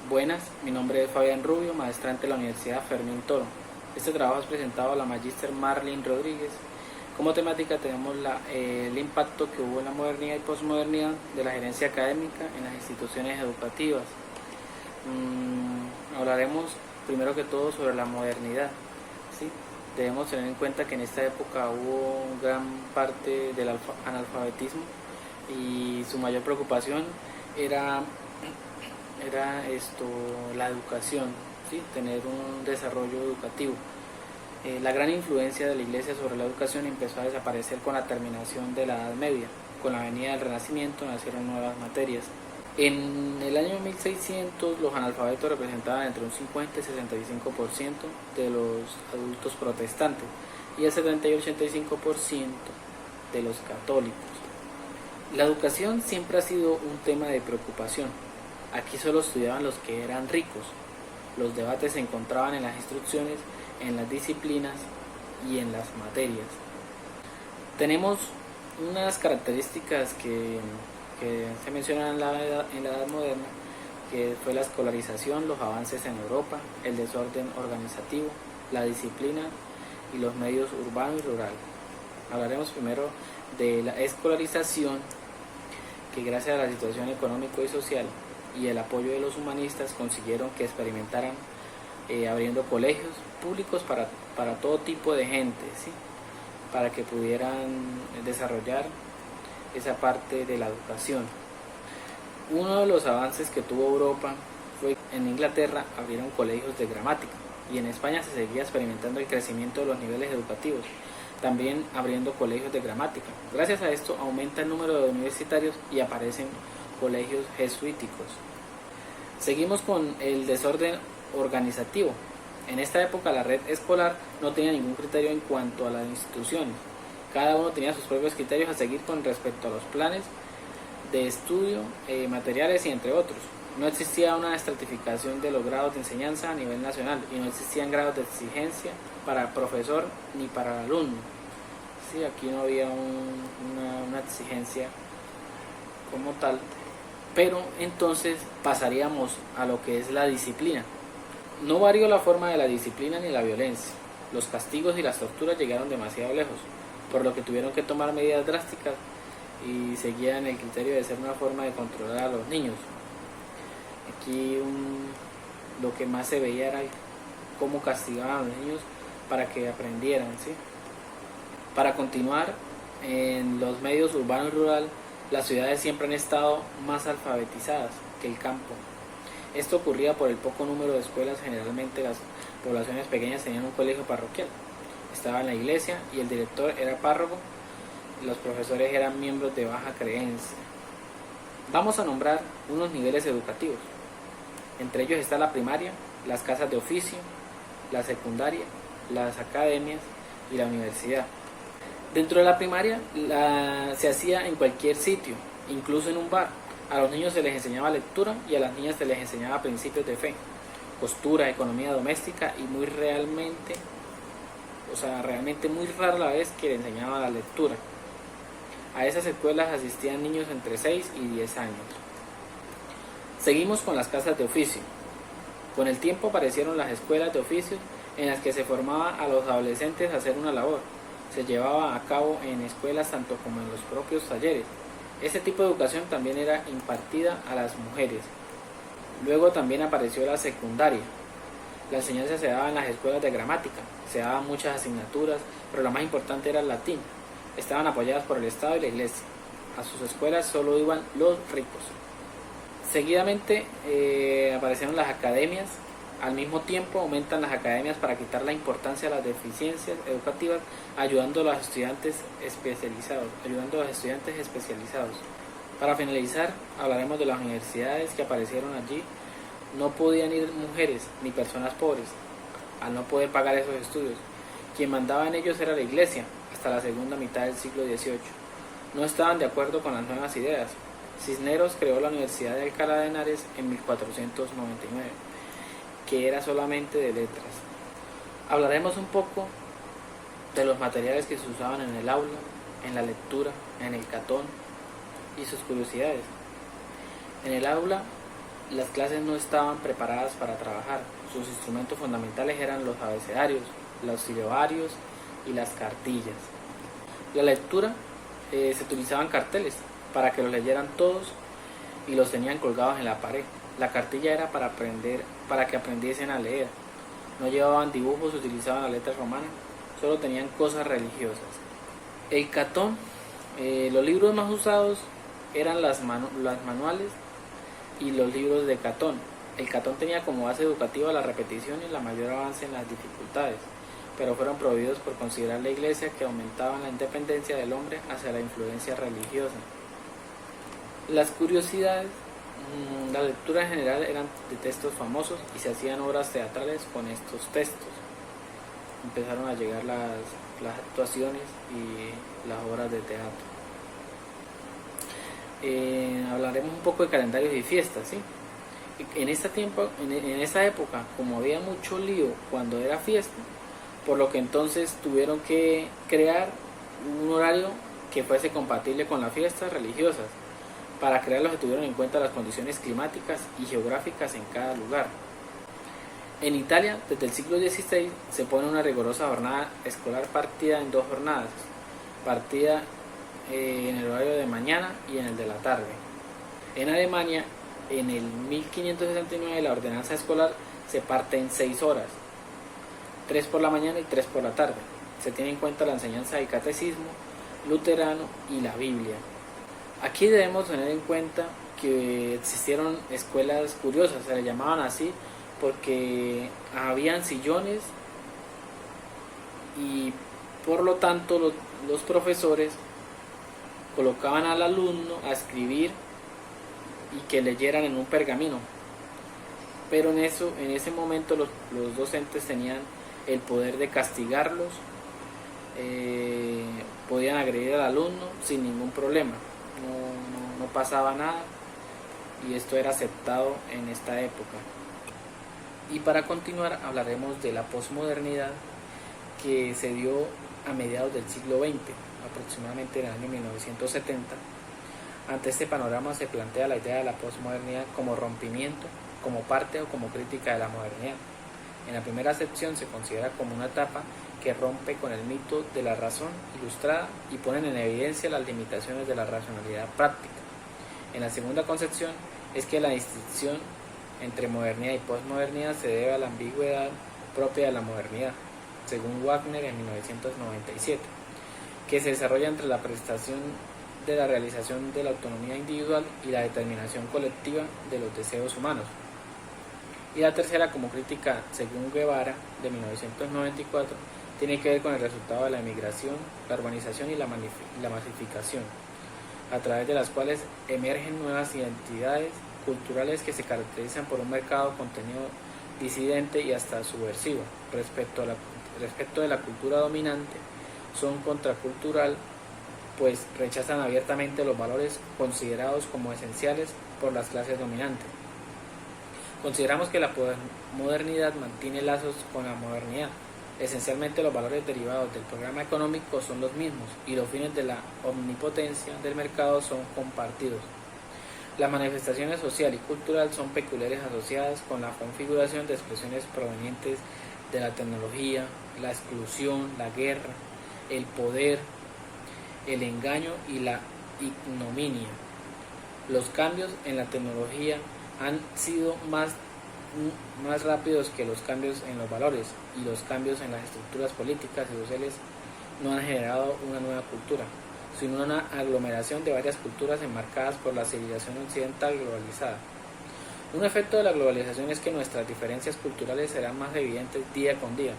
Buenas, mi nombre es Fabián Rubio, maestrante de la Universidad Fermín Toro. Este trabajo es presentado a la Magíster Marlene Rodríguez. Como temática tenemos el impacto que hubo en la modernidad y posmodernidad de la gerencia académica en las instituciones educativas. Hablaremos primero que todo sobre la modernidad, ¿sí? Debemos tener en cuenta que en esta época hubo gran parte del analfabetismo y su mayor preocupación era la educación, ¿sí? Tener un desarrollo educativo. La gran influencia de la Iglesia sobre la educación empezó a desaparecer con la terminación de la Edad Media. Con la venida del Renacimiento nacieron nuevas materias. En el año 1600 los analfabetos representaban entre un 50 y 65% de los adultos protestantes y el 70 y 85% de los católicos. La educación siempre ha sido un tema de preocupación. Aquí solo estudiaban los que eran ricos. Los debates se encontraban en las instrucciones, en las disciplinas y en las materias. Tenemos unas características que se mencionan en la edad moderna, que fue la escolarización, los avances en Europa, el desorden organizativo, la disciplina y los medios urbano y rural. Hablaremos primero de la escolarización, que gracias a la situación económica y social y el apoyo de los humanistas consiguieron que experimentaran abriendo colegios públicos para todo tipo de gente, ¿sí? Para que pudieran desarrollar esa parte de la educación. Uno de los avances que tuvo Europa fue que en Inglaterra abrieron colegios de gramática y en España se seguía experimentando el crecimiento de los niveles educativos, también abriendo colegios de gramática. Gracias a esto aumenta el número de universitarios y aparecen colegios jesuíticos. Seguimos con el desorden organizativo. En esta época la red escolar no tenía ningún criterio en cuanto a las instituciones. Cada uno tenía sus propios criterios a seguir con respecto a los planes de estudio, materiales y entre otros. No existía una estratificación de los grados de enseñanza a nivel nacional y no existían grados de exigencia para profesor ni para alumno. Sí, aquí no había una exigencia como tal. Pero entonces pasaríamos a lo que es la disciplina. No varió la forma de la disciplina ni la violencia. Los castigos y las torturas llegaron demasiado lejos, por lo que tuvieron que tomar medidas drásticas y seguían el criterio de ser una forma de controlar a los niños. Aquí lo que más se veía era cómo castigaban a los niños para que aprendieran, ¿sí? Para continuar, en los medios urbano y rural, las ciudades siempre han estado más alfabetizadas que el campo. Esto ocurría por el poco número de escuelas. Generalmente las poblaciones pequeñas tenían un colegio parroquial. Estaba en la iglesia y el director era párroco. Los profesores eran miembros de baja creencia. Vamos a nombrar unos niveles educativos. Entre ellos está la primaria, las casas de oficio, la secundaria, las academias y la universidad. Dentro de la primaria se hacía en cualquier sitio, incluso en un bar. A los niños se les enseñaba lectura y a las niñas se les enseñaba principios de fe, costura, economía doméstica y realmente muy rara la vez que le enseñaba la lectura. A esas escuelas asistían niños entre 6 y 10 años. Seguimos con las casas de oficio. Con el tiempo aparecieron las escuelas de oficio en las que se formaba a los adolescentes a hacer una labor. Se llevaba a cabo en escuelas tanto como en los propios talleres. Este tipo de educación también era impartida a las mujeres. Luego también apareció la secundaria. La enseñanza se daba en las escuelas de gramática. Se daban muchas asignaturas, pero la más importante era el latín. Estaban apoyadas por el Estado y la Iglesia. A sus escuelas solo iban los ricos. Seguidamente aparecieron las academias. Al mismo tiempo aumentan las academias para quitar la importancia de las deficiencias educativas, ayudando a los estudiantes especializados. Para finalizar, hablaremos de las universidades que aparecieron allí. No podían ir mujeres ni personas pobres, al no poder pagar esos estudios. Quien mandaba en ellos era la Iglesia, hasta la segunda mitad del siglo XVIII. No estaban de acuerdo con las nuevas ideas. Cisneros creó la Universidad de Alcalá de Henares en 1499. Que era solamente de letras. Hablaremos un poco de los materiales que se usaban en el aula, en la lectura, en el catón y sus curiosidades. En el aula las clases no estaban preparadas para trabajar. Sus instrumentos fundamentales eran los abecedarios, los silabarios y las cartillas. La lectura, se utilizaban carteles para que los leyeran todos y los tenían colgados en la pared. La cartilla era para que aprendiesen a leer. No llevaban dibujos, utilizaban las letras romanas, solo tenían cosas religiosas. El Catón, los libros más usados eran las manuales y los libros de Catón. El Catón tenía como base educativa la repetición y la mayor avance en las dificultades, pero fueron prohibidos por considerar la Iglesia que aumentaban la independencia del hombre hacia la influencia religiosa. Las curiosidades, la lectura en general eran de textos famosos y se hacían obras teatrales con estos textos. Empezaron a llegar las actuaciones y las obras de teatro. Hablaremos un poco de calendarios y fiestas, ¿sí? En esta época, como había mucho lío cuando era fiesta, por lo que entonces tuvieron que crear un horario que fuese compatible con las fiestas religiosas. Para crearlo se tuvieron en cuenta las condiciones climáticas y geográficas en cada lugar. En Italia, desde el siglo XVI, se pone una rigurosa jornada escolar partida en dos jornadas, partida en el horario de mañana y en el de la tarde. En Alemania, en el 1569, la ordenanza escolar se parte en 6 horas, 3 por la mañana y 3 por la tarde. Se tiene en cuenta la enseñanza del catecismo luterano y la Biblia. Aquí debemos tener en cuenta que existieron escuelas curiosas, se le llamaban así porque habían sillones y por lo tanto los profesores colocaban al alumno a escribir y que leyeran en un pergamino, pero en ese momento los docentes tenían el poder de castigarlos, podían agredir al alumno sin ningún problema, no pasaba nada y esto era aceptado en esta época. Y para continuar hablaremos de la posmodernidad que se dio a mediados del siglo XX, aproximadamente en el año 1970. Ante este panorama se plantea la idea de la posmodernidad como rompimiento, como parte o como crítica de la modernidad. En la primera acepción se considera como una etapa que rompe con el mito de la razón ilustrada y ponen en evidencia las limitaciones de la racionalidad práctica. En la segunda concepción es que la distinción entre modernidad y posmodernidad se debe a la ambigüedad propia de la modernidad, según Wagner en 1997, que se desarrolla entre la prestación de la realización de la autonomía individual y la determinación colectiva de los deseos humanos. Y la tercera, como crítica, según Guevara, de 1994, tiene que ver con el resultado de la emigración, la urbanización y la masificación, a través de las cuales emergen nuevas identidades culturales que se caracterizan por un mercado contenido disidente y hasta subversivo. Respecto de la cultura dominante, son contracultural, pues rechazan abiertamente los valores considerados como esenciales por las clases dominantes. Consideramos que la modernidad mantiene lazos con la modernidad. Esencialmente los valores derivados del programa económico son los mismos y los fines de la omnipotencia del mercado son compartidos. Las manifestaciones social y cultural son peculiares asociadas con la configuración de expresiones provenientes de la tecnología, la exclusión, la guerra, el poder, el engaño y la ignominia. Los cambios en la tecnología han sido más rápidos que los cambios en los valores, y los cambios en las estructuras políticas y sociales no han generado una nueva cultura, sino una aglomeración de varias culturas enmarcadas por la civilización occidental globalizada. Un efecto de la globalización es que nuestras diferencias culturales serán más evidentes día con día.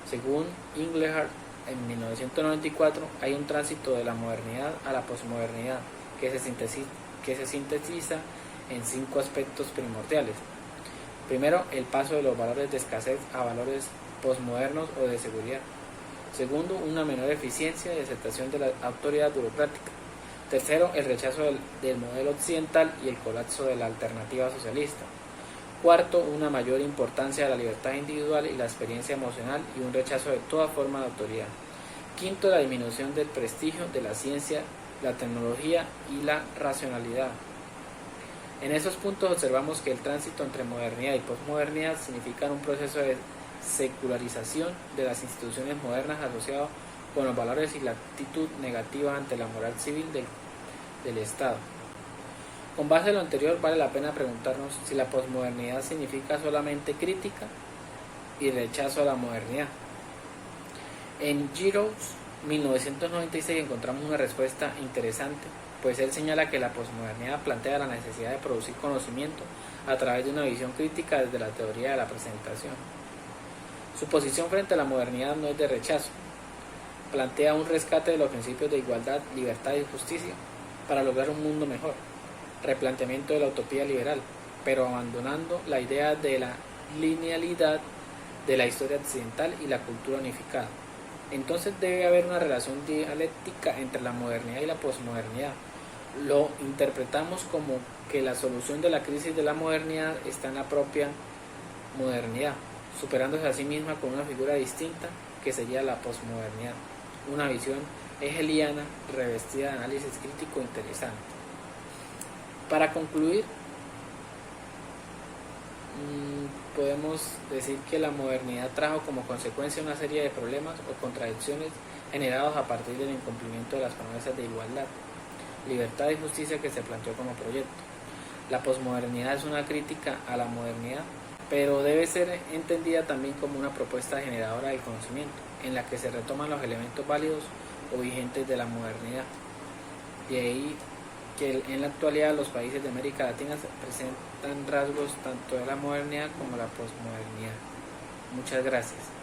Según Engelhardt, en 1994 hay un tránsito de la modernidad a la posmodernidad que se sintetiza en 5 aspectos primordiales. Primero, el paso de los valores de escasez a valores posmodernos o de seguridad. Segundo, una menor eficiencia y aceptación de la autoridad burocrática. Tercero, el rechazo del modelo occidental y el colapso de la alternativa socialista. Cuarto, una mayor importancia de la libertad individual y la experiencia emocional y un rechazo de toda forma de autoridad. Quinto, la disminución del prestigio de la ciencia, la tecnología y la racionalidad. En esos puntos observamos que el tránsito entre modernidad y posmodernidad significa un proceso de secularización de las instituciones modernas asociado con los valores y la actitud negativa ante la moral civil del Estado. Con base en lo anterior, vale la pena preguntarnos si la posmodernidad significa solamente crítica y rechazo a la modernidad. En Giroux, 1996, encontramos una respuesta interesante, pues él señala que la posmodernidad plantea la necesidad de producir conocimiento a través de una visión crítica desde la teoría de la presentación. Su posición frente a la modernidad no es de rechazo, plantea un rescate de los principios de igualdad, libertad y justicia para lograr un mundo mejor, replanteamiento de la utopía liberal, pero abandonando la idea de la linealidad de la historia occidental y la cultura unificada. Entonces debe haber una relación dialéctica entre la modernidad y la posmodernidad. Lo interpretamos como que la solución de la crisis de la modernidad está en la propia modernidad, superándose a sí misma con una figura distinta que sería la posmodernidad, una visión hegeliana revestida de análisis crítico interesante. Para concluir, podemos decir que la modernidad trajo como consecuencia una serie de problemas o contradicciones generados a partir del incumplimiento de las promesas de igualdad, libertad y justicia que se planteó como proyecto. La posmodernidad es una crítica a la modernidad, pero debe ser entendida también como una propuesta generadora del conocimiento, en la que se retoman los elementos válidos o vigentes de la modernidad. De ahí que en la actualidad los países de América Latina presentan rasgos tanto de la modernidad como de la posmodernidad. Muchas gracias.